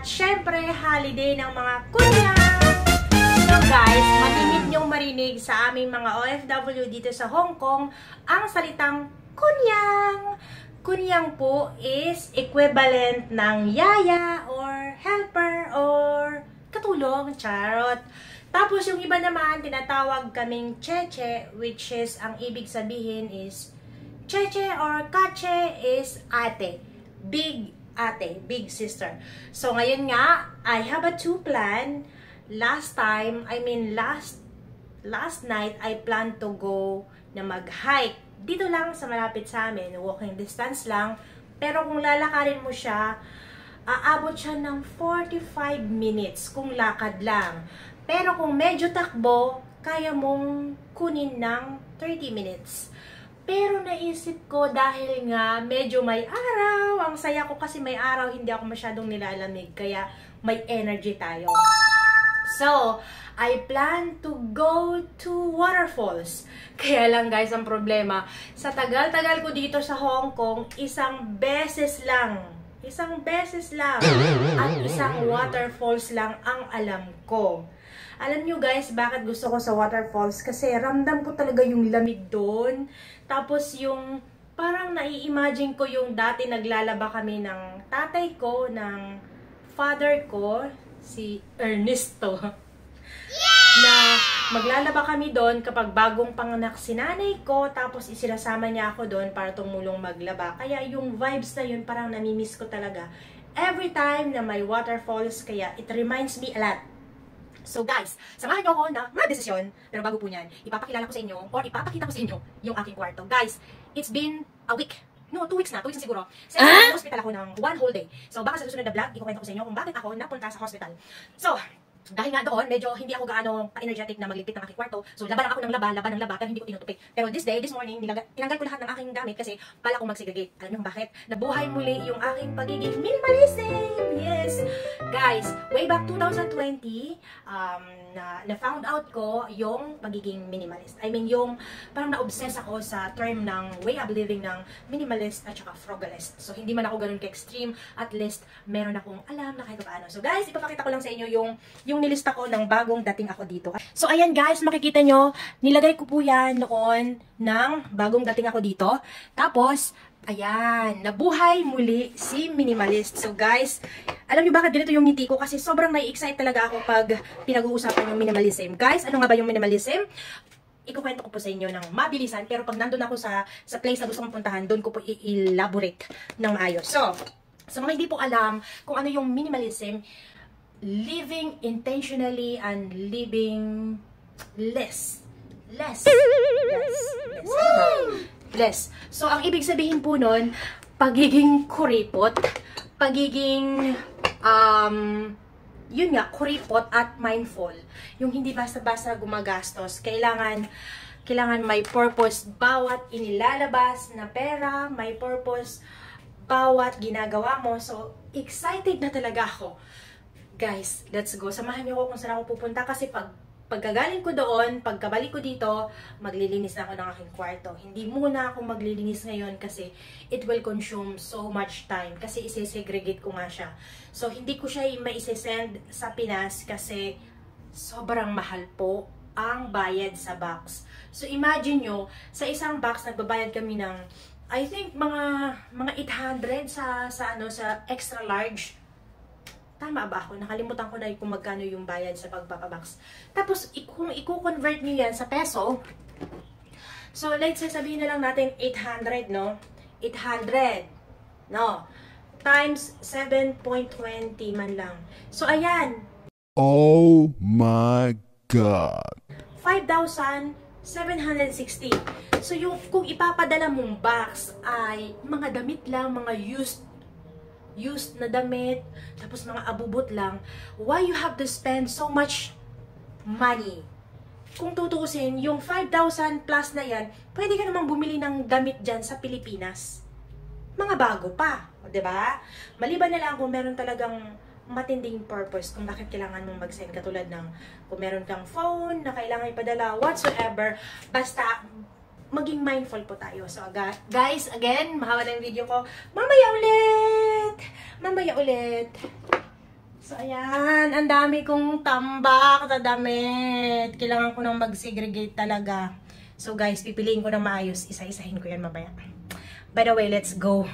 At syempre, holiday ng mga kuya! So guys, malimit niyong marinig sa aming mga OFW dito sa Hong Kong ang salitang kunyang. Kunyang po is equivalent ng yaya or helper or katulong, charot. Tapos yung iba naman, tinatawag kaming cheche, which is, ang ibig sabihin is, cheche or kache is ate. Big ate, big sister. So ngayon nga, I have a two plan. Last night, I plan to go na mag-hike. Dito lang sa malapit sa amin, walking distance lang. Pero kung lalakarin mo siya, aabot siya ng 45 minutes kung lakad lang. Pero kung medyo takbo, kaya mong kunin ng 30 minutes. Pero naisip ko dahil nga medyo may araw, ang saya ko kasi may araw, hindi ako masyadong nilalamig, kaya may energy tayo. So, I plan to go to waterfalls. Kaya lang guys, ang problema, sa tagal-tagal ko dito sa Hong Kong, isang beses lang at isang waterfalls lang ang alam ko. Alam nyo guys, bakit gusto ko sa waterfalls? Kasi ramdam ko talaga yung lamig doon. Tapos yung parang nai-imagine ko yung dati naglalaba kami ng tatay ko, ng father ko, si Ernesto. Na maglalaba kami doon kapag bagong panganak si nanay ko, tapos isinasama niya ako doon para tumulong maglaba. Kaya yung vibes na yun parang namimiss ko talaga every time na may waterfalls, kaya it reminds me a lot. So guys, samahan niyo ako na mga desisyon, pero bago po niyan, ipapakilala ko sa inyo or ipapakita ko sa inyo yung aking kwarto. Guys, it's been a week. No, 2 weeks na siguro. Sa hospital ako ng 1 whole day. So baka sa susunod na vlog, ikukwento ko sa inyo kung bakit ako napunta sa hospital. So, dahil nga doon, medyo hindi ako gaano pa-energetic na magligpit ng aking kwarto. So, laba lang ako ng laba, pero hindi ko tinutupik. Pero this morning, tinanggal ko lahat ng aking gamit kasi pala akong mag-segregate. Alam niyo kung bakit? Nabuhay muli yung aking pagiging minimalism! Yes! Guys, way back 2020, na-found out ko yung pagiging minimalist. I mean, yung parang na-obsess ako sa term ng way of living ng minimalist at saka frugalist. So, hindi man ako ganun ka-extreme. At least, meron akong alam na kahit paano. So, guys, ipapakita ko lang sa inyo yung nilista ko ng bagong dating ako dito. So, ayan guys, makikita nyo, nilagay ko po yan noon ng bagong dating ako dito. Tapos, ayan, nabuhay muli si minimalist. So guys, alam nyo bakit ganito yung ngiti ko? Kasi sobrang nai-excite talaga ako pag pinag-uusapan yung minimalism. Guys, ano nga ba yung minimalism? Ikukwento ko po sa inyo ng mabilisan, pero pag nandun ako sa place na gusto kong puntahan, doon ko po i-elaborate ng maayos. So, sa mga hindi po alam kung ano yung minimalism, living intentionally and living less. So, ang ibig sabihin po nun, pagiging kuripot, pagiging, yun nga, kuripot at mindful. Yung hindi basta-basta gumagastos. Kailangan may purpose bawat inilalabas na pera, may purpose bawat ginagawa mo. So, excited na talaga ako. Guys, let's go. Samahan niyo ako kung saan ako pupunta kasi pagkagaling ko doon, pagkabalik ko dito, maglilinis na ako ng aking kwarto. Hindi muna ako maglilinis ngayon kasi it will consume so much time kasi isi-segregate ko nga siya. So, hindi ko siya maisesend sa Pinas kasi sobrang mahal po ang bayad sa box. So, imagine nyo, sa isang box, nagbabayad kami ng, I think, mga 800 sa extra large. Tama ba ako? Nakalimutan ko na kung magkano yung bayad sa pagpapabox. Tapos, kung i-convert nyo yan sa peso, so, let's say, sabihin na lang natin 800, no? 800, no? Times 7.20 man lang. So, ayan. Oh my God. 5,760. So, yung, kung ipapadala mong box ay mga damit lang, mga used na damit, tapos mga abubot lang, why you have to spend so much money? Kung tutuusin, yung 5,000 plus na yan, pwede ka namang bumili ng damit dyan sa Pilipinas. Mga bago pa, diba? Maliban na lang kung meron talagang matinding purpose kung bakit kailangan mong mag-send, katulad ng kung meron kang phone na kailangan ipadala, whatsoever, basta maging mindful po tayo. So, guys, again, mahaba na yung video ko. Mamaya ulit! So, ayan. Ang dami kong tambak na damit. Kailangan ko nang mag-segregate talaga. So, guys, pipiliin ko na maayos. Isa-isahin ko yan mabaya. By the way, let's go.